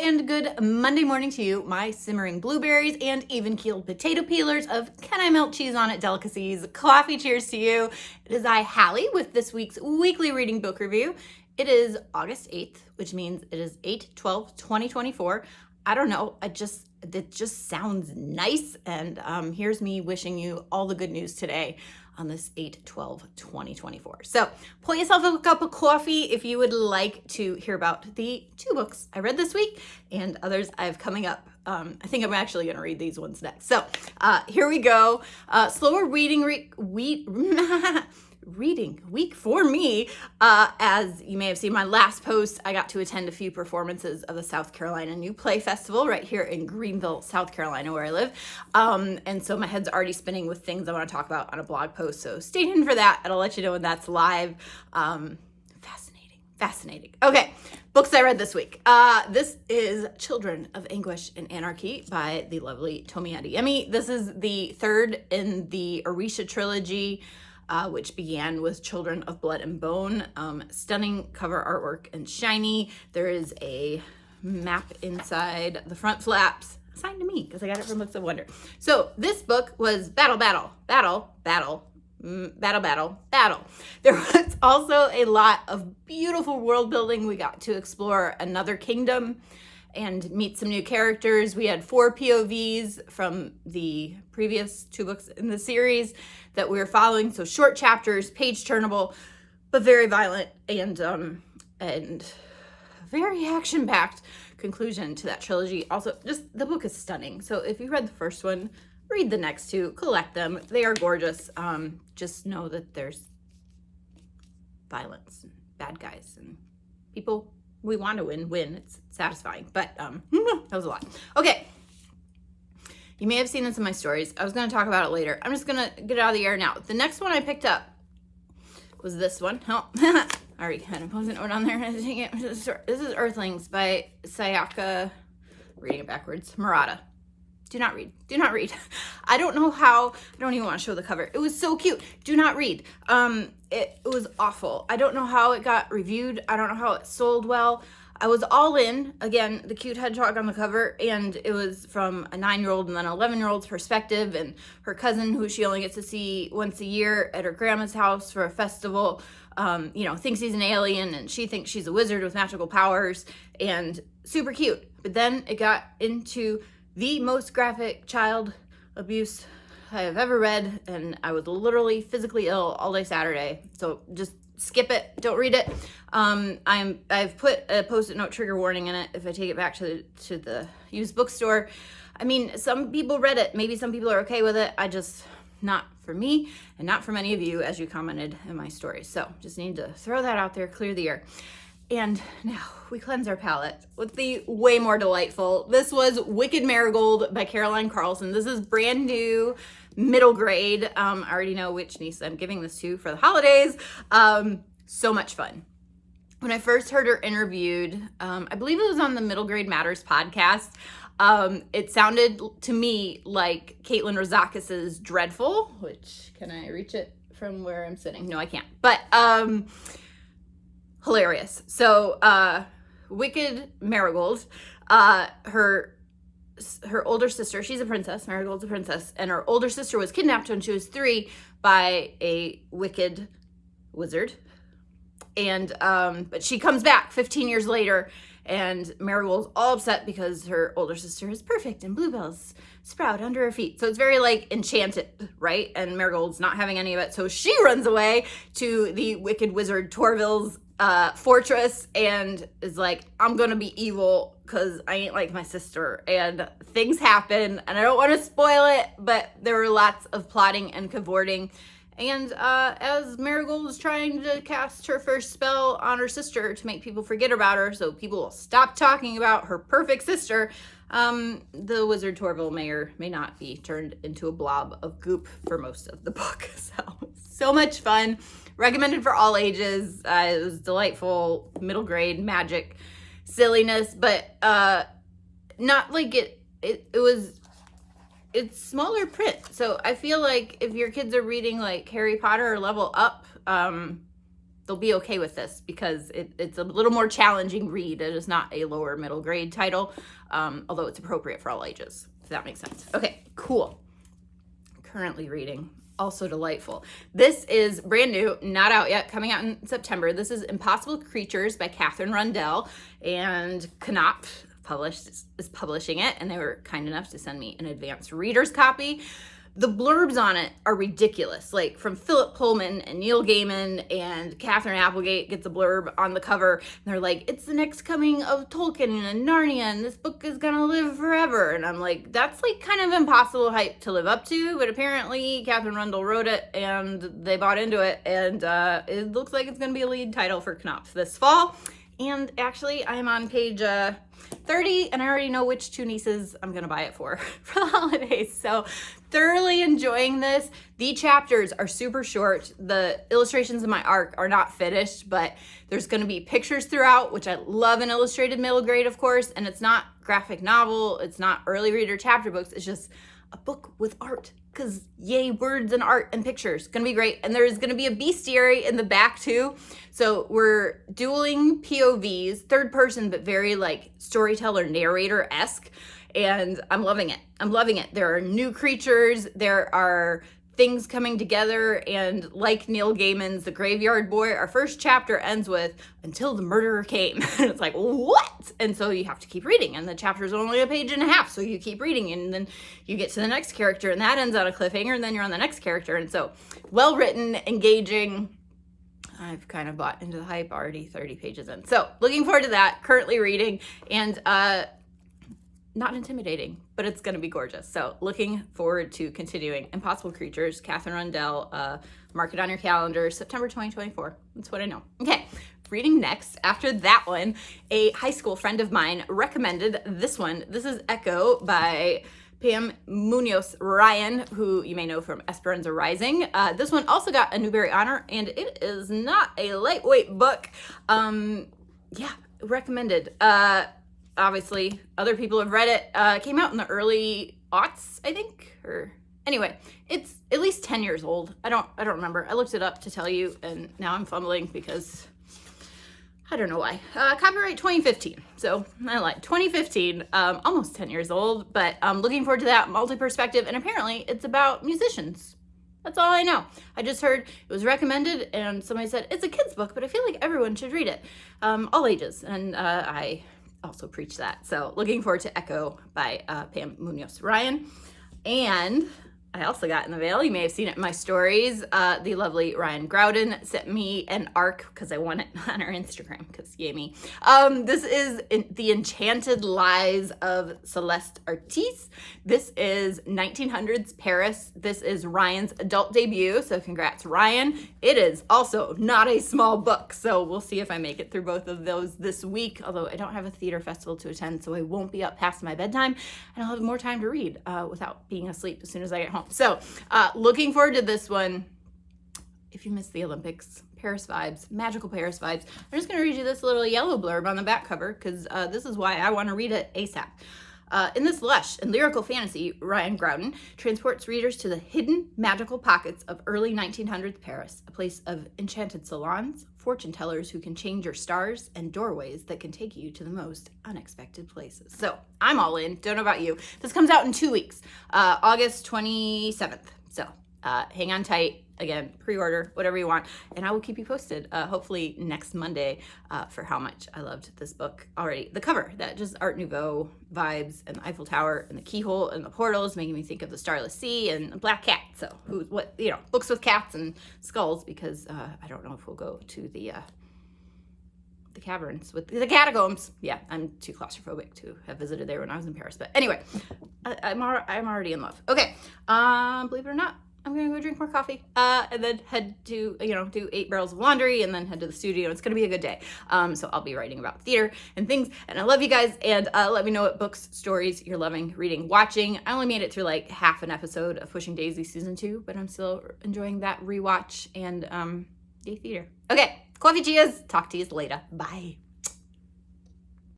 and good Monday morning to you, my simmering blueberries and even-keeled potato peelers of Can I Melt Cheese on It delicacies. Coffee cheers to you. It is I, Hallie, with this week's weekly reading book review. It is August 8th, which means it is 8/12/2024. I don't know, it just sounds nice, and here's me wishing you all the good news today on this 8/12/2024. So pour yourself a cup of coffee if you would like to hear about the 2 books I read this week and others I have coming up. I think I'm actually going to read these ones next. So here we go. Slower reading week for me. As you may have seen my last post, I got to attend a few performances of the South Carolina New Play Festival right here in Greenville, South Carolina, where I live. And so my head's already spinning with things I want to talk about on a blog post. So stay tuned for that, and I'll let you know when that's live. Fascinating. Okay, books I read this week. This is Children of Anguish and Anarchy by the lovely Tomi Adeyemi. This is the third in the Orisha trilogy, which began with Children of Blood and Bone. Stunning cover artwork and shiny. There is a map inside the front flaps, assigned to me because I got it from Books of Wonder. So this book was battle. There was also a lot of beautiful world building. We got to explore another kingdom and meet some new characters. We had 4 POVs from the previous 2 books in the series that we were following. So short chapters, page turnable, but very violent and very action-packed conclusion to that trilogy. Also, just the book is stunning. So if you read the first one, read the next 2, collect them. They are gorgeous. Just know that there's violence and bad guys and people we want to win. It's satisfying, but that was a lot. Okay. You may have seen this in my stories. I was going to talk about it later. I'm just going to get it out of the air now. The next one I picked up was this one. Oh, I already had a post-it note on there. This is Earthlings by Sayaka, reading it backwards, Murata. Do not read. I don't know how, I don't even want to show the cover. It was so cute. Do not read. It was awful. I don't know how it got reviewed. I don't know how it sold well. I was all in. Again, the cute hedgehog on the cover, and it was from a 9-year-old and then an 11-year-old's perspective, and her cousin, who she only gets to see once a year at her grandma's house for a festival, thinks he's an alien, and she thinks she's a wizard with magical powers, and super cute. But then it got into the most graphic child abuse I have ever read, and I was literally physically ill all day Saturday. So just skip it. Don't read it. I've put a post-it note trigger warning in it if I take it back to the used bookstore. I mean, some people read it. Maybe some people are okay with it. Not for me, and not for many of you, as you commented in my story. So just need to throw that out there, clear the air. And now we cleanse our palate with the way more delightful. This was Wicked Marigold by Carlson. This is brand new, middle grade. I already know which niece I'm giving this to for the holidays. So much fun. When I first heard her interviewed, I believe it was on the Middle Grade Matters podcast. It sounded to me like Caitlin Rozakis's Dreadful, which, can I reach it from where I'm sitting? No, I can't. But hilarious. So Wicked Marigold, her older sister, she's a princess, Marigold's a princess, and her older sister was kidnapped when she was 3 by a wicked wizard. And but she comes back 15 years later, and Marigold's all upset because her older sister is perfect and bluebells sprout under her feet. So it's very like Enchanted, right? And Marigold's not having any of it. So she runs away to the wicked wizard Torvil's fortress and is like, I'm gonna be evil because I ain't like my sister. And things happen, and I don't want to spoil it, but there were lots of plotting and cavorting. And as Marigold is trying to cast her first spell on her sister to make people forget about her so people will stop talking about her perfect sister, the wizard Torvil may or may not be turned into a blob of goop for most of the book. So much fun. Recommended for all ages. It was delightful, middle grade magic silliness, but not like it's smaller print. So I feel like if your kids are reading like Harry Potter or Level Up, the they'll be okay with this because it's a little more challenging read. It is not a lower middle grade title, although it's appropriate for all ages, if that makes sense. Okay, cool. Currently reading, also delightful. This is brand new, not out yet, coming out in September. This is Impossible Creatures by Katherine Rundell, and Knopf is publishing it, and they were kind enough to send me an advanced reader's copy. The blurbs on it are ridiculous, like from Philip Pullman and Neil Gaiman, and Catherine Applegate gets a blurb on the cover, and they're like, it's the next coming of Tolkien and Narnia, and this book is gonna live forever. And I'm like, that's like kind of impossible hype to live up to, but apparently Katherine Rundell wrote it, and they bought into it, and it looks like it's gonna be a lead title for Knopf this fall. And actually, I'm on page 30, and I already know which two nieces I'm gonna buy it for the holidays. So thoroughly enjoying this. The chapters are super short. The illustrations in my arc are not finished, but there's gonna be pictures throughout, which I love in illustrated middle grade, of course, and it's not graphic novel, it's not early reader chapter books, it's just a book with art, because yay, words and art and pictures. Gonna be great. And there's gonna be a bestiary in the back too. So we're dueling POVs, third person, but very like storyteller narrator-esque. And I'm loving it. I'm loving it. There are new creatures. There are things coming together. And like Neil Gaiman's The Graveyard Boy, our first chapter ends with, until the murderer came. And it's like, what? And so you have to keep reading. And the chapter's only a page and a half. So you keep reading. And then you get to the next character, and that ends on a cliffhanger. And then you're on the next character. And so well written, engaging. I've kind of bought into the hype already 30 pages in. So looking forward to that. Currently reading. And not intimidating, but it's going to be gorgeous. So looking forward to continuing. Impossible Creatures, Katherine Rundell. Mark it on your calendar, September 2024. That's what I know. Okay, reading next. After that one, a high school friend of mine recommended this one. This is Echo by Pam Muñoz Ryan, who you may know from Esperanza Rising. This one also got a Newbery Honor, and it is not a lightweight book. Yeah, recommended. Obviously, other people have read it. It came out in the early aughts, I think, or anyway, it's at least 10 years old. I don't remember. I looked it up to tell you, and now I'm fumbling because I don't know why. Copyright 2015. So I lied. 2015, almost 10 years old, but I'm looking forward to that multi-perspective, and apparently it's about musicians. That's all I know. I just heard it was recommended, and somebody said it's a kid's book, but I feel like everyone should read it, all ages, and I also preach that. So looking forward to Echo by Pam Muñoz Ryan. And I also got in the mail, you may have seen it in my stories, the lovely Ryan Graudin sent me an arc because I won it on her Instagram, because yay me. This is The Enchanted Lies of Celeste Artis. This is 1900s Paris. This is Ryan's adult debut, so congrats Ryan. It is also not a small book, so we'll see if I make it through both of those this week, although I don't have a theater festival to attend, so I won't be up past my bedtime, and I'll have more time to read without being asleep as soon as I get home. So looking forward to this one. If you missed the Olympics, Paris vibes, magical Paris vibes. I'm just going to read you this little yellow blurb on the back cover because this is why I want to read it ASAP. In this lush and lyrical fantasy, Ryan Graudin transports readers to the hidden magical pockets of early 1900s Paris, a place of enchanted salons, fortune tellers who can change your stars, and doorways that can take you to the most unexpected places. So I'm all in. Don't know about you. This comes out in 2 weeks, August 27th. So hang on tight. Again, pre-order, whatever you want, and I will keep you posted, hopefully next Monday, for how much I loved this book already. The cover, that just Art Nouveau vibes, and the Eiffel Tower, and the keyhole, and the portals, making me think of the Starless Sea, and the Black Cat. So, books with cats and skulls, because I don't know if we'll go to the caverns with the catacombs. Yeah, I'm too claustrophobic to have visited there when I was in Paris. But anyway, I'm already in love. Okay, believe it or not, I'm gonna go drink more coffee and then head to, do 8 barrels of laundry and then head to the studio. It's gonna be a good day. So I'll be writing about theater and things, and I love you guys, and let me know what books, stories you're loving, reading, watching. I only made it through like half an episode of Pushing Daisy season 2, but I'm still enjoying that rewatch and yay theater. Okay, coffee cheers. Talk to you later. Bye.